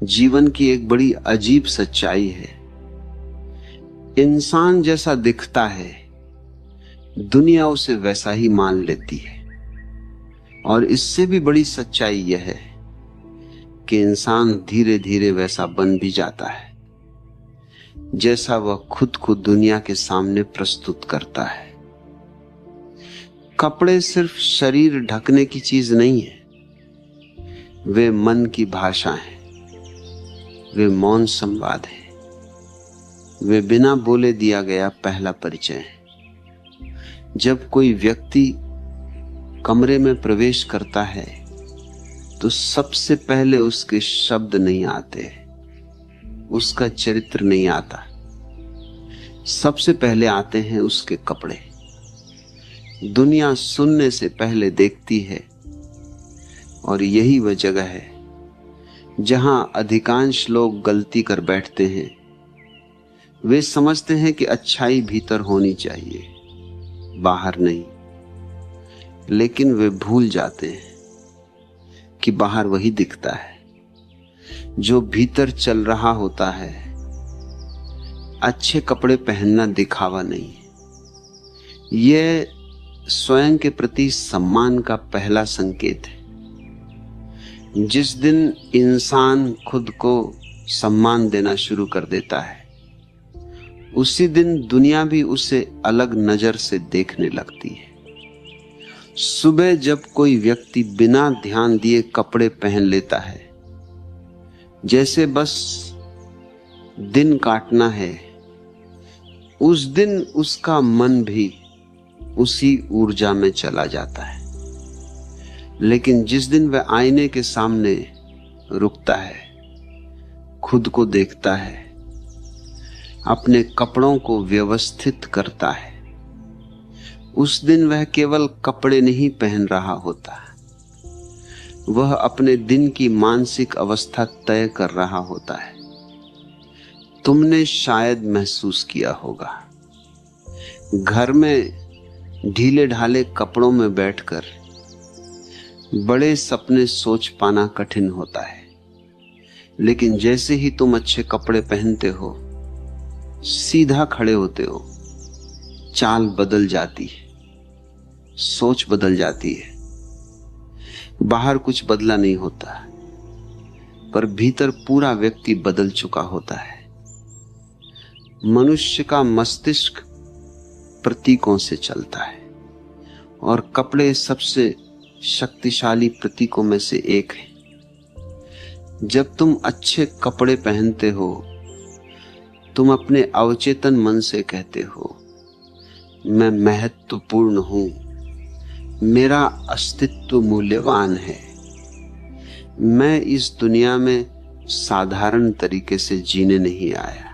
जीवन की एक बड़ी अजीब सच्चाई है। इंसान जैसा दिखता है, दुनिया उसे वैसा ही मान लेती है। और इससे भी बड़ी सच्चाई यह है कि इंसान धीरे धीरे वैसा बन भी जाता है जैसा वह खुद को दुनिया के सामने प्रस्तुत करता है। कपड़े सिर्फ शरीर ढकने की चीज नहीं है, वे मन की भाषा हैं, वे मौन संवाद है, वे बिना बोले दिया गया पहला परिचय है। जब कोई व्यक्ति कमरे में प्रवेश करता है तो सबसे पहले उसके शब्द नहीं आते, उसका चरित्र नहीं आता, सबसे पहले आते हैं उसके कपड़े। दुनिया सुनने से पहले देखती है, और यही वह जगह है जहां अधिकांश लोग गलती कर बैठते हैं। वे समझते हैं कि अच्छाई भीतर होनी चाहिए, बाहर नहीं, लेकिन वे भूल जाते हैं कि बाहर वही दिखता है जो भीतर चल रहा होता है। अच्छे कपड़े पहनना दिखावा नहीं है, यह स्वयं के प्रति सम्मान का पहला संकेत है। जिस दिन इंसान खुद को सम्मान देना शुरू कर देता है, उसी दिन दुनिया भी उसे अलग नजर से देखने लगती है। सुबह जब कोई व्यक्ति बिना ध्यान दिए कपड़े पहन लेता है, जैसे बस दिन काटना है, उस दिन उसका मन भी उसी ऊर्जा में चला जाता है। लेकिन जिस दिन वह आईने के सामने रुकता है, खुद को देखता है, अपने कपड़ों को व्यवस्थित करता है, उस दिन वह केवल कपड़े नहीं पहन रहा होता, वह अपने दिन की मानसिक अवस्था तय कर रहा होता है। तुमने शायद महसूस किया होगा, घर में ढीले ढाले कपड़ों में बैठकर बड़े सपने सोच पाना कठिन होता है। लेकिन जैसे ही तुम अच्छे कपड़े पहनते हो, सीधा खड़े होते हो, चाल बदल जाती है, सोच बदल जाती है। बाहर कुछ बदला नहीं होता, पर भीतर पूरा व्यक्ति बदल चुका होता है। मनुष्य का मस्तिष्क प्रतीकों से चलता है, और कपड़े सबसे शक्तिशाली प्रतीकों में से एक है। जब तुम अच्छे कपड़े पहनते हो, तुम अपने अवचेतन मन से कहते हो, मैं महत्वपूर्ण हूं, मेरा अस्तित्व मूल्यवान है, मैं इस दुनिया में साधारण तरीके से जीने नहीं आया।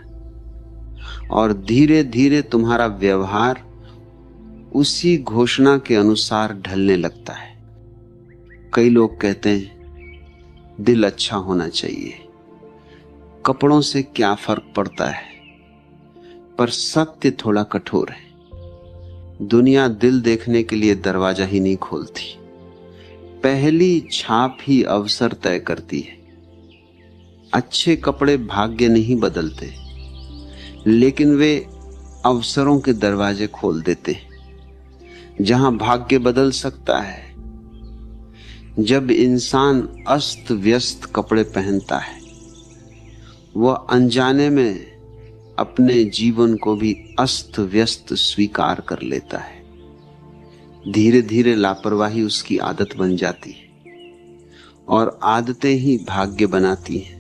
और धीरे धीरे तुम्हारा व्यवहार उसी घोषणा के अनुसार ढलने लगता है। कई लोग कहते हैं दिल अच्छा होना चाहिए, कपड़ों से क्या फर्क पड़ता है, पर सत्य थोड़ा कठोर है। दुनिया दिल देखने के लिए दरवाजा ही नहीं खोलती, पहली छाप ही अवसर तय करती है। अच्छे कपड़े भाग्य नहीं बदलते, लेकिन वे अवसरों के दरवाजे खोल देते हैं जहां भाग्य बदल सकता है। जब इंसान अस्त व्यस्त कपड़े पहनता है, वह अनजाने में अपने जीवन को भी अस्त व्यस्त स्वीकार कर लेता है। धीरे धीरे लापरवाही उसकी आदत बन जाती है, और आदतें ही भाग्य बनाती हैं।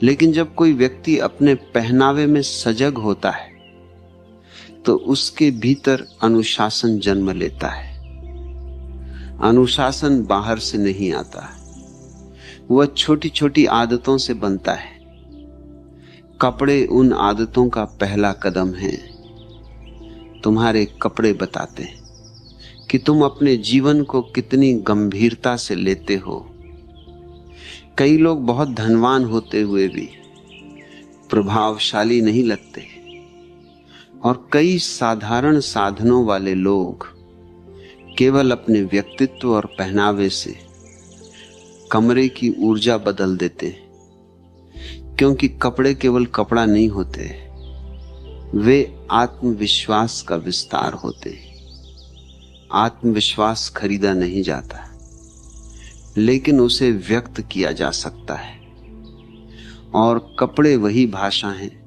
लेकिन जब कोई व्यक्ति अपने पहनावे में सजग होता है, तो उसके भीतर अनुशासन जन्म लेता है। अनुशासन बाहर से नहीं आता, वह छोटी छोटी आदतों से बनता है। कपड़े उन आदतों का पहला कदम है। तुम्हारे कपड़े बताते हैं कि तुम अपने जीवन को कितनी गंभीरता से लेते हो। कई लोग बहुत धनवान होते हुए भी प्रभावशाली नहीं लगते, और कई साधारण साधनों वाले लोग केवल अपने व्यक्तित्व और पहनावे से कमरे की ऊर्जा बदल देते हैं। क्योंकि कपड़े केवल कपड़ा नहीं होते, वे आत्मविश्वास का विस्तार होते हैं। आत्मविश्वास खरीदा नहीं जाता, लेकिन उसे व्यक्त किया जा सकता है। और कपड़े वही भाषा हैं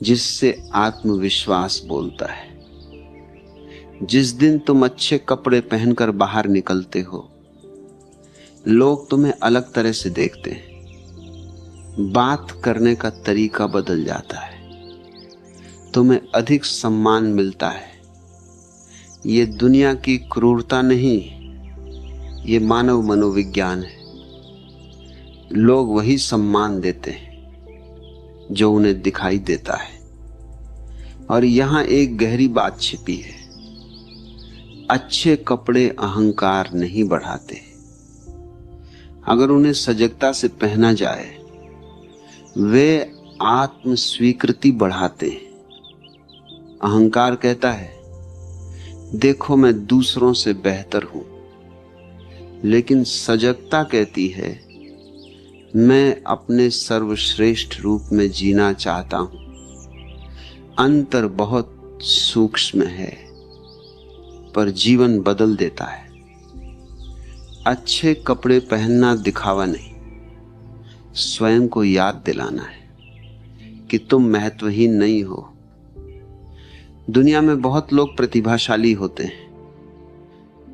जिससे आत्मविश्वास बोलता है। जिस दिन तुम अच्छे कपड़े पहनकर बाहर निकलते हो, लोग तुम्हें अलग तरह से देखते हैं। बात करने का तरीका बदल जाता है, तुम्हें अधिक सम्मान मिलता है। ये दुनिया की क्रूरता नहीं, ये मानव मनोविज्ञान है। लोग वही सम्मान देते हैं जो उन्हें दिखाई देता है। और यहां एक गहरी बात छिपी है। अच्छे कपड़े अहंकार नहीं बढ़ाते। अगर उन्हें सजगता से पहना जाए, वे आत्म स्वीकृति बढ़ाते हैं। अहंकार कहता है, देखो मैं दूसरों से बेहतर हूं, लेकिन सजगता कहती है, मैं अपने सर्वश्रेष्ठ रूप में जीना चाहता हूं। अंतर बहुत सूक्ष्म है, पर जीवन बदल देता है। अच्छे कपड़े पहनना दिखावा नहीं, स्वयं को याद दिलाना है कि तुम महत्वहीन नहीं हो। दुनिया में बहुत लोग प्रतिभाशाली होते हैं,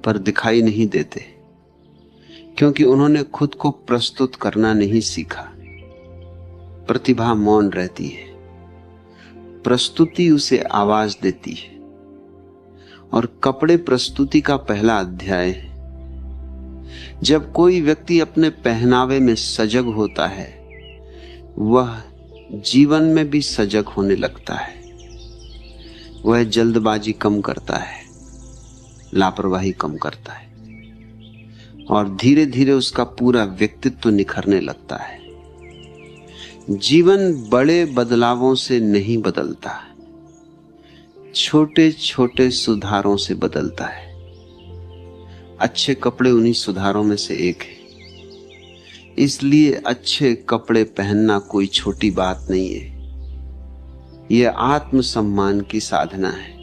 पर दिखाई नहीं देते, क्योंकि उन्होंने खुद को प्रस्तुत करना नहीं सीखा। प्रतिभा मौन रहती है, प्रस्तुति उसे आवाज देती है। और कपड़े प्रस्तुति का पहला अध्याय है। जब कोई व्यक्ति अपने पहनावे में सजग होता है, वह जीवन में भी सजग होने लगता है। वह जल्दबाजी कम करता है, लापरवाही कम करता है, और धीरे धीरे उसका पूरा व्यक्तित्व निखरने लगता है। जीवन बड़े बदलावों से नहीं बदलता, छोटे छोटे सुधारों से बदलता है। अच्छे कपड़े उन्हीं सुधारों में से एक है। इसलिए अच्छे कपड़े पहनना कोई छोटी बात नहीं है। यह आत्मसम्मान की साधना है।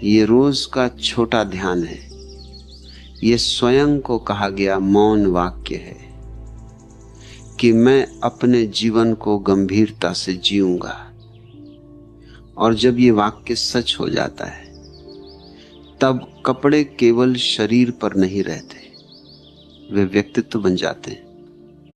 यह रोज का छोटा ध्यान है। यह स्वयं को कहा गया मौन वाक्य है कि मैं अपने जीवन को गंभीरता से जीऊंगा। और जब ये वाक्य सच हो जाता है, तब कपड़े केवल शरीर पर नहीं रहते, वे व्यक्तित्व बन जाते हैं।